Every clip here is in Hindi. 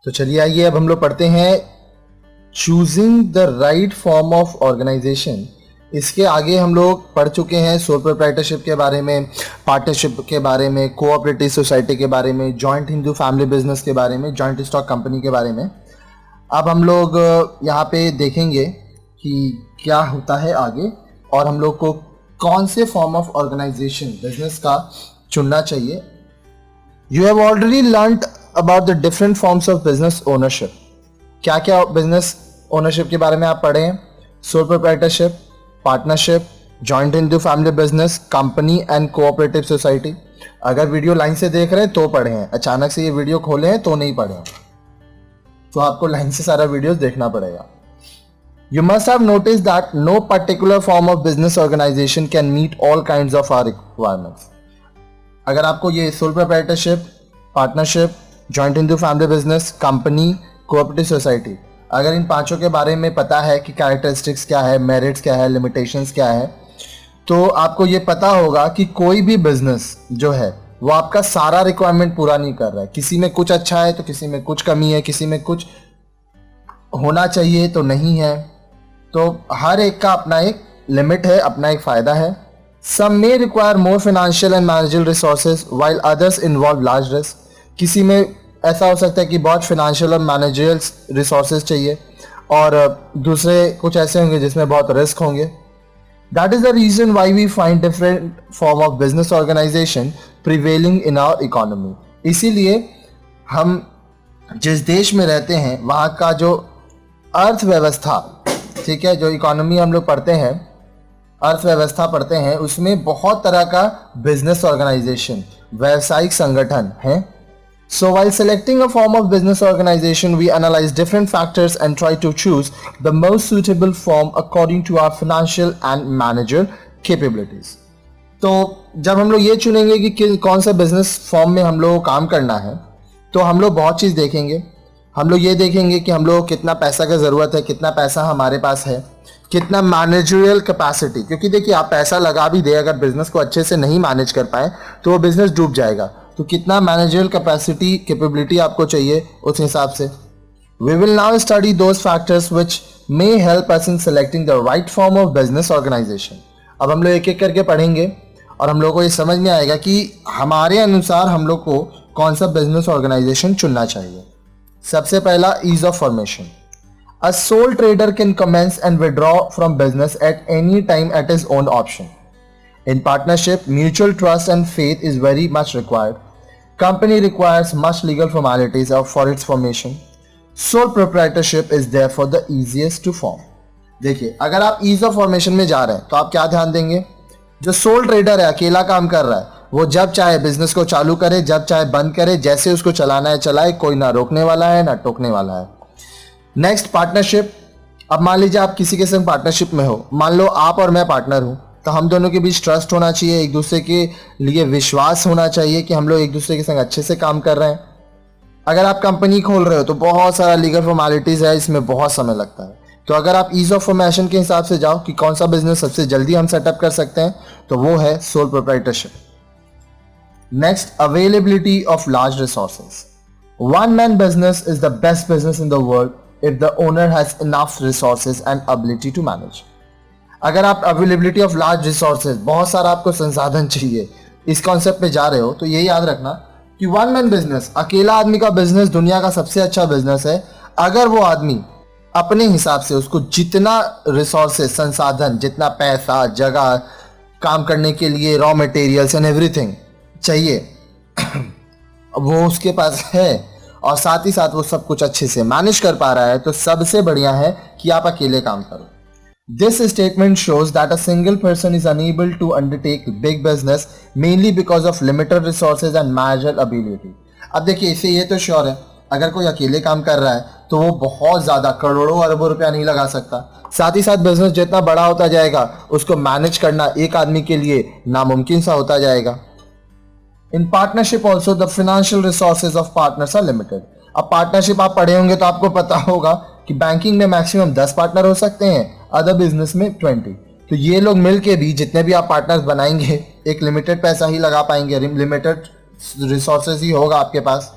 तो चलिए आइए अब हम लोग पढ़ते हैं choosing the right form of organisation. इसके आगे हम लोग पढ़ चुके हैं सोल प्रोप्राइटरशिप के बारे में, पार्टनरशिप के बारे में, कोऑपरेटिव सोसाइटी के बारे में, जॉइंट हिंदू फैमिली बिजनेस के बारे में, जॉइंट स्टॉक कंपनी के बारे में। अब हम लोग यहाँ पे देखेंगे कि क्या होता है आगे और हम लोग को कौन से फॉर्म ऑफ ऑर्गेनाइजेशन बिजनेस का चुनना चाहिए। You have already learned about the different forms of business ownership. क्या क्या बिजनेस ओनरशिप के बारे में आप पढ़े हैं? Sole proprietorship, partnership, joint Hindu family business, company and cooperative society. अगर वीडियो लाइन से देख रहे हैं तो पढ़े हैं, अचानक से ये वीडियो खोले हैं तो नहीं पढ़े हैं, तो आपको लाइन से सारा वीडियोस देखना पड़ेगा। You must have noticed that no particular form of business organization can meet all kinds of our requirements. अगर आपको ये sole proprietorship, partnership, joint Hindu family business, company, cooperative society, अगर इन पांचों के बारे में पता है कि कैरेक्टरिस्टिक्स क्या है, मेरिट्स क्या है, लिमिटेशंस क्या है, तो आपको ये पता होगा कि कोई भी बिजनेस जो है वो आपका सारा रिक्वायरमेंट पूरा नहीं कर रहा है। किसी में कुछ अच्छा है तो किसी में कुछ कमी है, किसी में कुछ होना चाहिए तो नहीं है। तो हर एक का अपना एक लिमिट है, अपना एक फायदा है। Some may require more financial and managerial resources while others involve large risk. किसी में ऐसा हो सकता है कि बहुत फाइनेंशियल और मैनेजरियल रिसोर्सेज चाहिए और दूसरे कुछ ऐसे होंगे जिसमें बहुत रिस्क होंगे। That is the reason why we find different form of business organisation prevailing in our economy. इसीलिए हम जिस देश में रहते हैं वहाँ का जो अर्थव्यवस्था, ठीक है, जो इकोनॉमी हम लोग पढ़ते हैं, अर्थव्यवस्था पढ़ते हैं, उसमें बहुत तरह का बिजनेस ऑर्गेनाइजेशन, व्यावसायिक संगठन है। So while selecting a form of business organization, we analyze different factors and try to choose the most suitable form according to our financial and managerial capabilities. तो जब हम लोग ये चुनेंगे कि कौन सा बिजनेस फॉर्म में हम लोग को काम करना है, तो हम लोग बहुत चीज़ देखेंगे। हम लोग ये देखेंगे कि हम लोग को कितना पैसा का ज़रूरत है, कितना पैसा हमारे पास है, कितना मैनेजरियल कैपेसिटी, क्योंकि देखिए आप पैसा लगा भी दे, अगर बिजनेस को अच्छे से नहीं मैनेज कर पाए तो वो बिजनेस डूब जाएगा। तो कितना मैनेजरियल कैपेसिटी, कैपेबिलिटी आपको चाहिए, उस हिसाब से। We will now study those factors which may help us in selecting the right form of business organisation. अब हम लोग एक एक करके पढ़ेंगे और हम लोग को ये समझ में आएगा कि हमारे अनुसार हम लोग को कौन सा बिजनेस ऑर्गेनाइजेशन चुनना चाहिए। सबसे पहला, ease of formation. A sole trader can commence and withdraw from business at any time at his own option. In partnership, mutual trust and faith is very much required. Company requires much legal formalities for its formation. Sole proprietorship is therefore the easiest to form. देखिए, अगर आप ease of formation में जा रहे हैं तो आप क्या ध्यान देंगे? जो सोल ट्रेडर है, अकेला काम कर रहा है, वो जब चाहे बिजनेस को चालू करे, जब चाहे बंद करे, जैसे उसको चलाना है चलाए, कोई ना रोकने वाला है ना टोकने वाला है। Next, partnership. अब मान लीजिए आप किसी के संग पार्टनरशिप में हो, मान लो आप और मैं पार्टनर हूँ, तो हम दोनों के बीच ट्रस्ट होना चाहिए, एक दूसरे के लिए विश्वास होना चाहिए कि हम लोग एक दूसरे के संग अच्छे से काम कर रहे हैं। अगर आप कंपनी खोल रहे हो तो बहुत सारा लीगल फॉर्मेलिटीज़ है, इसमें बहुत समय लगता है। तो अगर आप ईज ऑफ फॉर्मेशन के हिसाब से जाओ कि कौन सा बिजनेस सबसे जल्दी हम सेटअप कर सकते हैं, तो वो है sole proprietorship. Next, availability of large resources. One man business is the best business in the world if the owner has enough resources and ability to manage. अगर आप अवेलेबिलिटी ऑफ लार्ज रिसोर्सेज, बहुत सारा आपको संसाधन चाहिए, इस कॉन्सेप्ट पे जा रहे हो, तो ये याद रखना कि वन मैन बिजनेस, अकेला आदमी का बिजनेस दुनिया का सबसे अच्छा बिजनेस है अगर वो आदमी अपने हिसाब से उसको जितना रिसोर्सेज, संसाधन, जितना पैसा, जगह, काम करने के लिए रॉ मटेरियल्स एंड एवरीथिंग चाहिए वो उसके पास है और साथ ही साथ वो सब कुछ अच्छे से मैनेज कर पा रहा है, तो सबसे बढ़िया है कि आप अकेले काम करो। This statement shows that a single person is unable to undertake big business mainly because of limited resources and managerial ability. अब देखिए, इससे ये तो श्योर है, अगर कोई अकेले काम कर रहा है तो वो बहुत ज़्यादा करोड़ों अरबों रुपया नहीं लगा सकता। साथ ही साथ बिजनेस जितना बड़ा होता जाएगा उसको मैनेज करना एक आदमी के लिए नामुमकिन सा होता जाएगा। In partnership also the financial resources of partners are limited. अब पार्टनरशिप आप पढ़े होंगे तो आपको पता होगा कि बैंकिंग में मैक्सिमम 10 पार्टनर हो सकते हैं, अदर बिजनेस में 20। तो ये लोग मिल के भी जितने भी आप पार्टनर्स बनाएंगे एक लिमिटेड पैसा ही लगा पाएंगे, लिमिटेड रिसोर्सेज ही होगा आपके पास।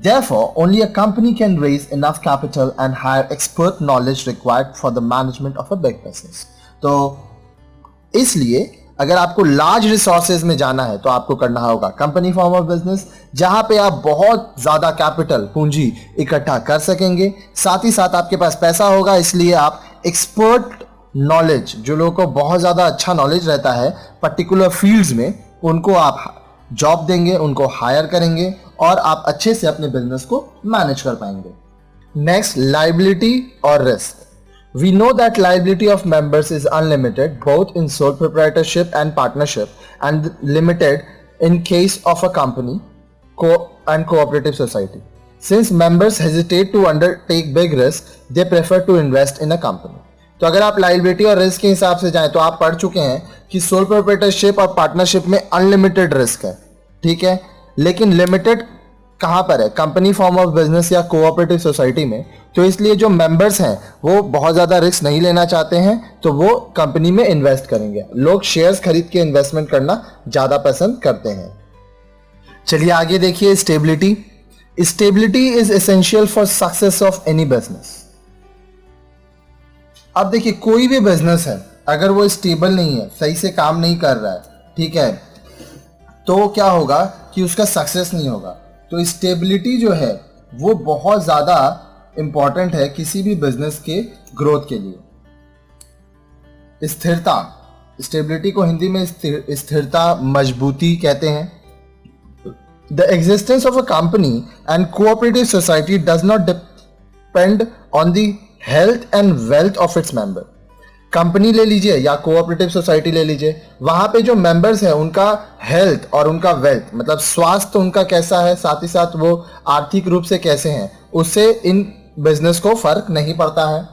Therefore, only a company can raise enough capital and hire expert knowledge required for the management of a big business. तो इसलिए अगर आपको लार्ज रिसोर्सेज में जाना है तो आपको करना होगा कंपनी फॉर्म ऑफ बिजनेस, जहां पे आप बहुत ज्यादा कैपिटल पूंजी इकट्ठा कर सकेंगे, साथ ही साथ आपके पास पैसा होगा, इसलिए आप एक्सपर्ट नॉलेज, जो लोगों को बहुत ज्यादा अच्छा नॉलेज रहता है पर्टिकुलर फील्ड्स में, उनको आप जॉब देंगे, उनको हायर करेंगे और आप अच्छे से अपने बिजनेस को मैनेज कर पाएंगे. नेक्स्ट, लायबिलिटी और risk. We know that liability of members is unlimited both in sole proprietorship and partnership, and limited in case of a company and cooperative society. Since members hesitate to undertake big risks, they prefer to invest in a company. तो अगर आप लायबिलिटी और रिस्क के हिसाब से जाएं तो आप पढ़ चुके हैं कि सोल प्रोप्राइटरशिप और पार्टनरशिप में अनलिमिटेड रिस्क है, ठीक है, लेकिन लिमिटेड कहां पर है? कंपनी फॉर्म ऑफ बिजनेस या कोऑपरेटिव सोसाइटी में. तो इसलिए जो मेंबर्स हैं वो बहुत ज्यादा रिस्क नहीं लेना चाहते हैं, तो वो कंपनी में इन्वेस्ट करेंगे. लोग शेयर्स खरीद के इन्वेस्टमेंट करना ज्यादा पसंद करते हैं. चलिए आगे देखिए, stability. Stability is essential for success of any business. अब देखिए, कोई भी बिजनेस है अगर वो स्टेबल नहीं है, सही से काम नहीं कर रहा है, ठीक है, तो क्या होगा कि उसका सक्सेस नहीं होगा. तो स्टेबिलिटी जो है वो बहुत ज़्यादा इंपॉर्टेंट है किसी भी बिजनेस के ग्रोथ के लिए. स्थिरता, स्टेबिलिटी को हिंदी में स्थिरता, मजबूती कहते हैं. The existence of a company and cooperative society does not depend on the health and wealth of its member. Company ले लीजिए या कोऑपरेटिव सोसाइटी ले लीजिए, वहां पे जो मेंबर्स हैं उनका हेल्थ और उनका वेल्थ, मतलब स्वास्थ्य उनका कैसा है, साथ ही साथ वो आर्थिक रूप से कैसे हैं, उससे इन बिजनेस को फर्क नहीं पड़ता है.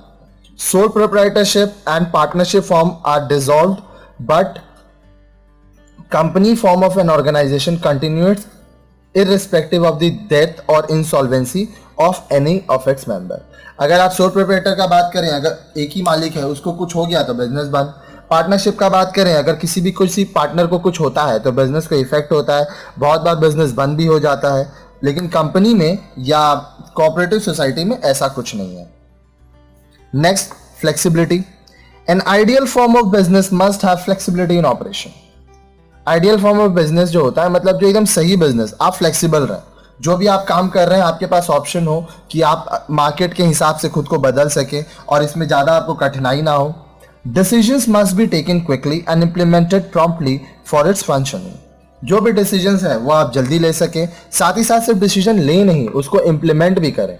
Sole proprietorship and partnership form are dissolved, but company form of an organisation continues irrespective of the death or insolvency of any of its member. अगर आप सोल प्रोप्राइटर का बात करें, अगर एक ही मालिक है, उसको कुछ हो गया तो बिजनेस बंद. पार्टनरशिप का बात करें, अगर किसी पार्टनर को कुछ होता है तो बिजनेस को इफेक्ट होता है, बहुत बार बिजनेस बंद भी हो जाता है. लेकिन कंपनी में या कोऑपरेटिव सोसाइटी में ऐसा कुछ नहीं है. Next, flexibility. An ideal form of business must have flexibility in operation. Ideal form of business जो होता है, मतलब जो एकदम सही बिजनेस, आप फ्लेक्सिबल रहें, जो भी आप काम कर रहे हैं आपके पास ऑप्शन हो कि आप मार्केट के हिसाब से खुद को बदल सके और इसमें ज़्यादा आपको कठिनाई ना हो. Decisions must be taken quickly and implemented promptly for its functioning. जो भी डिसीजंस है वो आप जल्दी ले सकें, साथ ही साथ सिर्फ डिसीजन ले नहीं, उसको इम्प्लीमेंट भी करें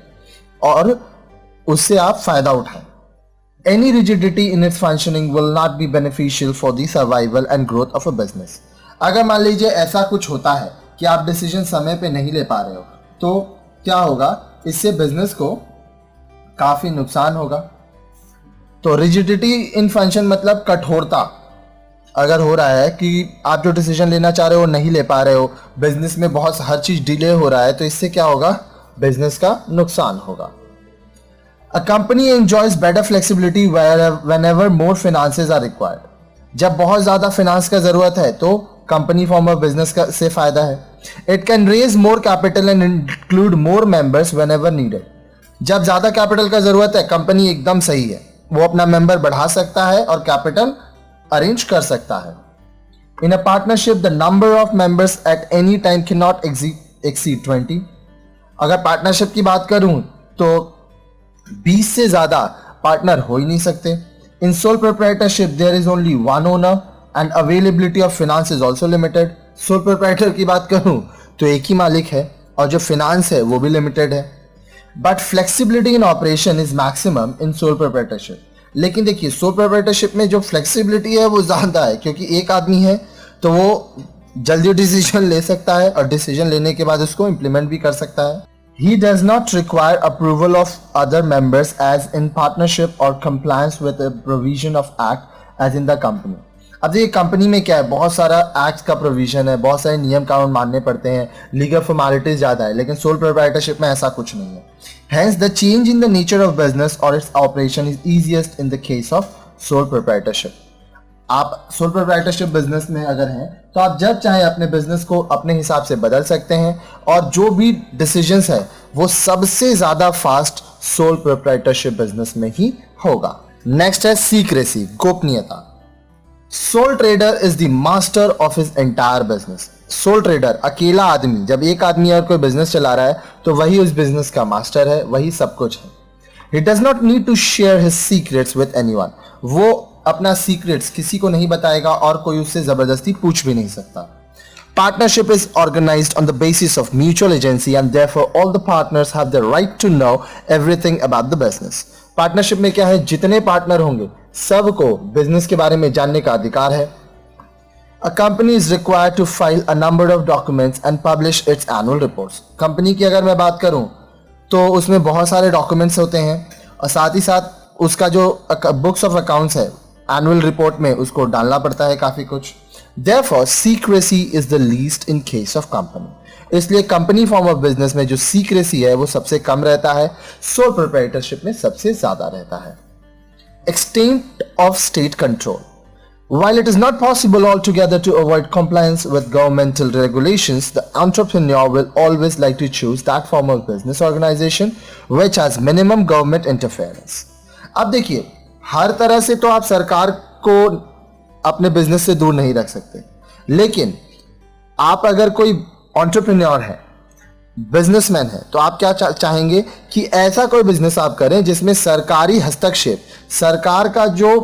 और उससे आप फायदा उठाएं. Any rigidity in its functioning will not be beneficial for the survival and growth of a business. अगर मान लीजिए ऐसा कुछ होता है कि आप डिसीजन समय पे नहीं ले पा रहे हो, तो क्या होगा, इससे बिजनेस को काफी नुकसान होगा. तो रिजिडिटी इन फंक्शन मतलब कठोरता अगर हो रहा है कि आप जो डिसीजन लेना चाह रहे हो नहीं ले पा रहे हो, बिजनेस में बहुत हर चीज डिले हो रहा है, तो इससे क्या होगा, बिजनेस का नुकसान होगा. A company enjoys better flexibility whenever more finances are required. जब बहुत ज़्यादा फाइनेंस का ज़रूरत है तो कंपनी फॉर्म ऑफ बिजनेस का से फायदा है. It can raise more capital and include more members whenever needed. जब ज़्यादा कैपिटल का ज़रूरत है, कंपनी एकदम सही है, वो अपना मेंबर बढ़ा सकता है और कैपिटल अरेंज कर सकता है. In a partnership, the number of members at any time cannot exceed 20. अगर पार्टनरशिप की बात करूं तो 20 से ज्यादा पार्टनर हो ही नहीं सकते. In sole proprietorship there is only one owner and availability of finance is also limited. Sole proprietor की बात करूं तो एक ही मालिक है और जो फाइनेंस है वो भी लिमिटेड है. But flexibility in operation is maximum in sole proprietorship. लेकिन देखिए, सोल प्रोप्राइटरशिप में जो फ्लेक्सिबिलिटी है वो ज्यादा है, क्योंकि एक आदमी है तो वो जल्दी डिसीजन ले सकता है और डिसीजन लेने के बाद उसको इम्प्लीमेंट भी कर सकता है. He does not require approval of other members as in partnership or compliance with a provision of act as in the company. अब देखिए, कंपनी में क्या है, बहुत सारा एक्ट का प्रोविजन है, बहुत सारे नियम कानून मानने पड़ते हैं, लीगल फॉर्मेलिटीज ज़्यादा है, लेकिन सोल प्रोप्राइटरशिप में ऐसा कुछ नहीं है. Hence, the change in the nature of business or its operation is easiest in the case of sole proprietorship. आप सोल प्रोप्राइटरशिप बिजनेस में अगर हैं तो आप जब चाहे अपने बिजनेस को अपने हिसाब से बदल सकते हैं और जो भी डिसीजंस है वो सबसे ज्यादा फास्ट सोल प्रोप्राइटरशिप बिजनेस में ही होगा। नेक्स्ट है सीक्रेसी, गोपनीयता। Soul trader is the master of his entire business. Soul trader अकेला आदमी, जब एक आदमी और कोई बिजनेस चला रहा है तो वही उस बिजनेस का मास्टर है, वही सब कुछ है। He does not need to share his secrets with anyone. वो अपना सीक्रेट्स किसी को नहीं बताएगा और कोई उससे जबरदस्ती पूछ भी नहीं सकता। Partnership is organized on the basis of mutual agency and therefore all the partners have the right to know everything about the business. Partnership में क्या है, जितने पार्टनर होंगे सबको बिजनेस के बारे में जानने का अधिकार है। A company is required to file a number of documents and publish its annual reports. Company की अगर मैं बात करूं तो उसमें बहुत सारे डॉक्यूमेंट्स होते हैं और साथ ही साथ उसका जो बुक्स ऑफ अकाउंट्स है एनुअल रिपोर्ट में उसको डालना पड़ता है काफ़ी कुछ। Therefore, secrecy is the least in case of company. इसलिए कंपनी फॉर्म ऑफ बिजनेस में जो सीक्रेसी है वो सबसे कम रहता है, सोल प्रोप्राइटरशिप में सबसे ज्यादा रहता है। Extent of state control. While it is not possible altogether to avoid compliance with governmental regulations, the entrepreneur will always like to choose that form of business organization which has minimum government interference. अब देखिए, हर तरह से तो आप सरकार को अपने बिजनेस से दूर नहीं रख सकते, लेकिन आप अगर कोई एंटरप्रेन्योर है, बिजनेसमैन है, तो आप क्या चाहेंगे कि ऐसा कोई बिजनेस आप करें जिसमें सरकारी हस्तक्षेप, सरकार का जो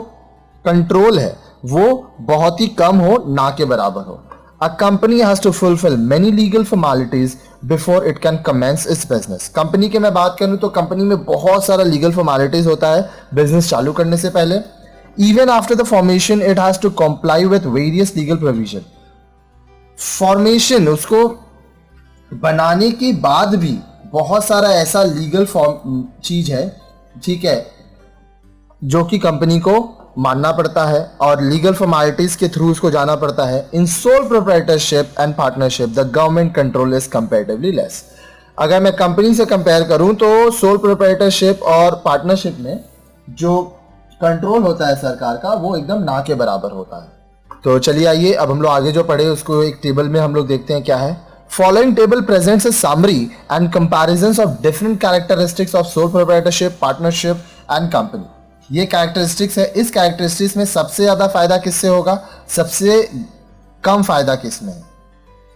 कंट्रोल है वो बहुत ही कम हो, ना के बराबर हो। A company has to fulfil many legal formalities before it can commence its business. Company की मैं बात करूं तो कंपनी में बहुत सारा लीगल फॉर्मेलिटीज होता है बिजनेस चालू करने से पहले। Even after the formation it has to comply with various legal provision. Formation, उसको बनाने के बाद भी बहुत सारा ऐसा लीगल चीज है, ठीक है, जो कि कंपनी को मानना पड़ता है और लीगल फॉर्मेलिटीज के थ्रू उसको जाना पड़ता है। In sole proprietorship and partnership the government control is comparatively less. अगर मैं कंपनी से कंपेयर करूं तो सोल प्रोप्राइटरशिप और पार्टनरशिप में जो कंट्रोल होता है सरकार का वो एकदम ना के बराबर होता है। तो चलिए आइए अब हम लोग आगे जो पढ़े उसको एक टेबल में हम लोग देखते हैं क्या है। Following table presents a summary and comparisons of different characteristics of sole proprietorship, partnership and company. ये कैरेक्टरिस्टिक्स है। इस कैरेक्टरिस्टिक्स में सबसे ज्यादा फायदा किससे होगा, सबसे कम फायदा किसमें है?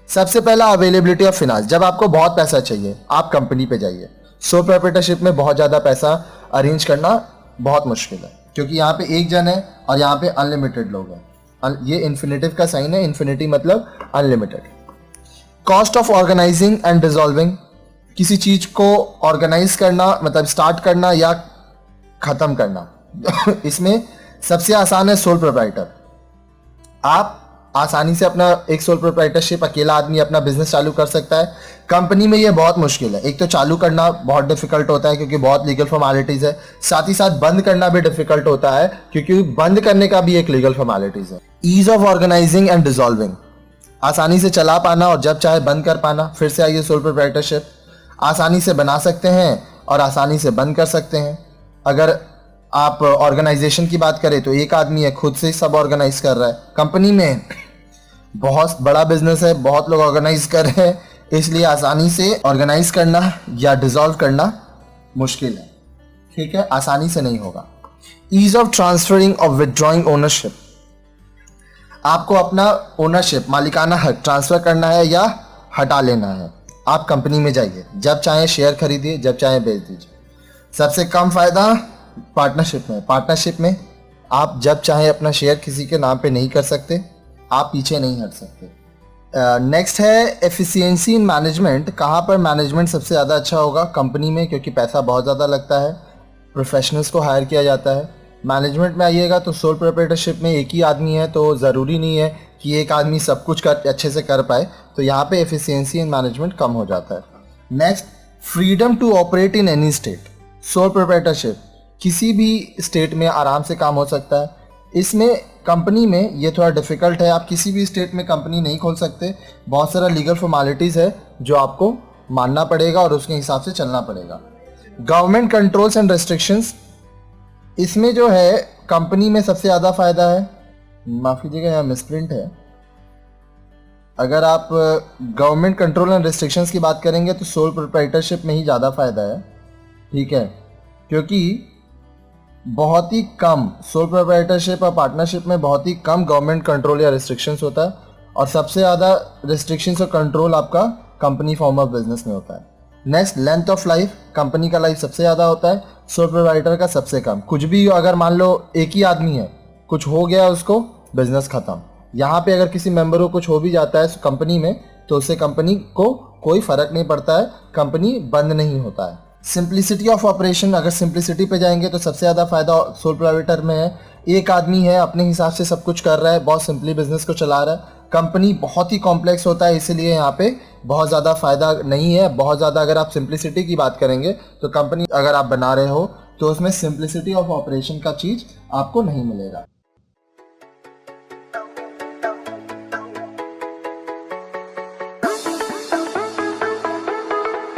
सबसे पहला अवेलेबिलिटी ऑफ फाइनेंस। जब आपको बहुत पैसा चाहिए आप कंपनी पे जाइए। सोल प्रोप्राइटरशिप में बहुत ज्यादा पैसा अरेंज करना बहुत मुश्किल है क्योंकि यहाँ पे एक जन है और यहाँ पे अनलिमिटेड लोग हैं। ये इन्फिनेटिव का साइन है, इन्फिनिटी मतलब unlimited. Cost of organising and dissolving. किसी चीज को ऑर्गेनाइज करना मतलब स्टार्ट करना या खत्म करना इसमें सबसे आसान है सोल प्रोप्राइटर। आप आसानी से अपना एक सोल प्रोप्राइटरशिप अकेला आदमी अपना बिजनेस चालू कर सकता है। कंपनी में ये बहुत मुश्किल है। एक तो चालू करना बहुत डिफिकल्ट होता है क्योंकि बहुत लीगल फॉर्मेलिटीज है, साथ ही साथ बंद करना भी डिफिकल्ट होता है क्योंकि बंद करने का भी एक लीगल फॉर्मेलिटीज है। Ease of organising and dissolving. आसानी से चला पाना और जब चाहे बंद कर पाना। फिर से आइए सोल प्रोप्राइटरशिप आसानी से बना सकते हैं और आसानी से बंद कर सकते हैं। अगर आप ऑर्गेनाइजेशन की बात करें तो एक आदमी है, खुद से सब ऑर्गेनाइज कर रहा है। कंपनी में बहुत बड़ा बिजनेस है, बहुत लोग ऑर्गेनाइज कर रहे हैं, इसलिए आसानी से ऑर्गेनाइज करना या डिसॉल्व करना मुश्किल है, ठीक है, आसानी से नहीं होगा। ईज ऑफ ट्रांसफरिंग और विदड्रॉइंग ओनरशिप। आपको अपना ओनरशिप, मालिकाना हक ट्रांसफर करना है या हटा लेना है। आप कंपनी में जाइए, जब चाहे शेयर खरीदिए, जब चाहे बेच दीजिए। सबसे कम फायदा पार्टनरशिप में। पार्टनरशिप में आप जब चाहे अपना शेयर किसी के नाम पे नहीं कर सकते, आप पीछे नहीं हट सकते। नेक्स्ट है एफिशिएंसी इन मैनेजमेंट। कहाँ पर मैनेजमेंट सबसे ज़्यादा अच्छा होगा? कंपनी में, क्योंकि पैसा बहुत ज़्यादा लगता है, प्रोफेशनल्स को हायर किया जाता है। मैनेजमेंट में आइएगा तो सोल प्रोप्राइटरशिप में एक ही आदमी है तो ज़रूरी नहीं है कि एक आदमी सब कुछ अच्छे से कर पाए, तो यहाँ पे एफिशिएंसी इन मैनेजमेंट कम हो जाता है। Next, freedom to operate in any state. Sole proprietorship किसी भी स्टेट में आराम से काम हो सकता है। इसमें कंपनी में ये थोड़ा डिफिकल्ट है, आप किसी भी स्टेट में कंपनी नहीं खोल सकते। बहुत सारा लीगल फॉर्मेलिटीज़ है जो आपको मानना पड़ेगा और उसके हिसाब से चलना पड़ेगा। Government controls and restrictions. इसमें जो है कंपनी में सबसे ज़्यादा फायदा है माफ़ कीजिएगा, यहाँ मिसप्रिंट है। अगर आप गवर्नमेंट कंट्रोल एंड रिस्ट्रिक्शंस की बात करेंगे तो सोल प्रोप्राइटरशिप में ही ज़्यादा फ़ायदा है, ठीक है, क्योंकि बहुत ही कम सोल प्रोप्राइटरशिप और पार्टनरशिप में बहुत ही कम गवर्नमेंट कंट्रोल या रिस्ट्रिक्शंस होता है, और सबसे ज़्यादा रिस्ट्रिक्शंस और कंट्रोल आपका कंपनी फॉर्म ऑफ बिजनेस में होता है। Next, length of life, company का लाइफ सबसे ज़्यादा होता है, सोल प्रोप्राइटर का सबसे कम। कुछ भी अगर मान लो एक ही आदमी है, कुछ हो गया उसको, बिजनेस खत्म। यहाँ पे अगर किसी मेंबर को कुछ हो भी जाता है कंपनी में तो उससे कंपनी को कोई फर्क नहीं पड़ता है, कंपनी बंद नहीं होता है। सिंप्लिसिटी ऑफ ऑपरेशन, अगर सिंप्लिसिटी पे जाएंगे तो सबसे ज़्यादा फायदा सोल प्रोप्राइटर में है। एक आदमी है, अपने हिसाब से सब कुछ कर रहा है, बहुत सिंपली बिजनेस को चला रहा है। कंपनी बहुत ही कॉम्प्लेक्स होता है, इसीलिए यहाँ पे बहुत ज़्यादा फायदा नहीं है। बहुत ज़्यादा अगर आप सिंप्लिसिटी की बात करेंगे तो कंपनी अगर आप बना रहे हो तो उसमें सिंप्लिसिटी ऑफ ऑपरेशन का चीज़ आपको नहीं मिलेगा।